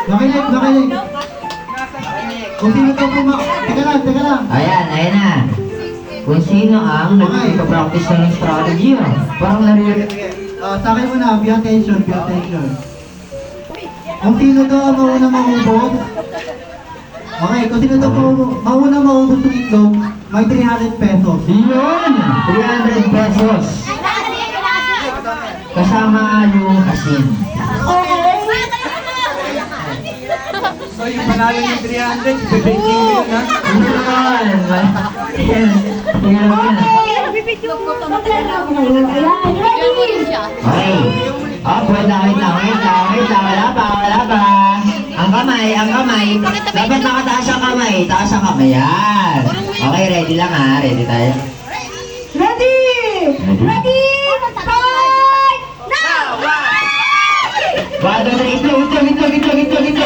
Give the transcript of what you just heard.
Makinig. Kung sino daw teka lang. Ayan na. Kung sino ang nagpa-practice na ng strategy, parang naririnig. Sa akin muna, be attention. Kung sino daw ang mauna mahubog, okay, kung sino daw mauna mahubog ng itlog, may 300 pesos. Yun! 300 pesos. Kasama yung asin. So yung panalo yung 300, bibigyan mo yun ha? Okay. Wait lang. Wala pa. Ang kamay. Dapat nakataas ang kamay. Taas ang kamay. Yan. Okay, ready lang ha. Ready tayo. Ready! Start! Now! Itlog.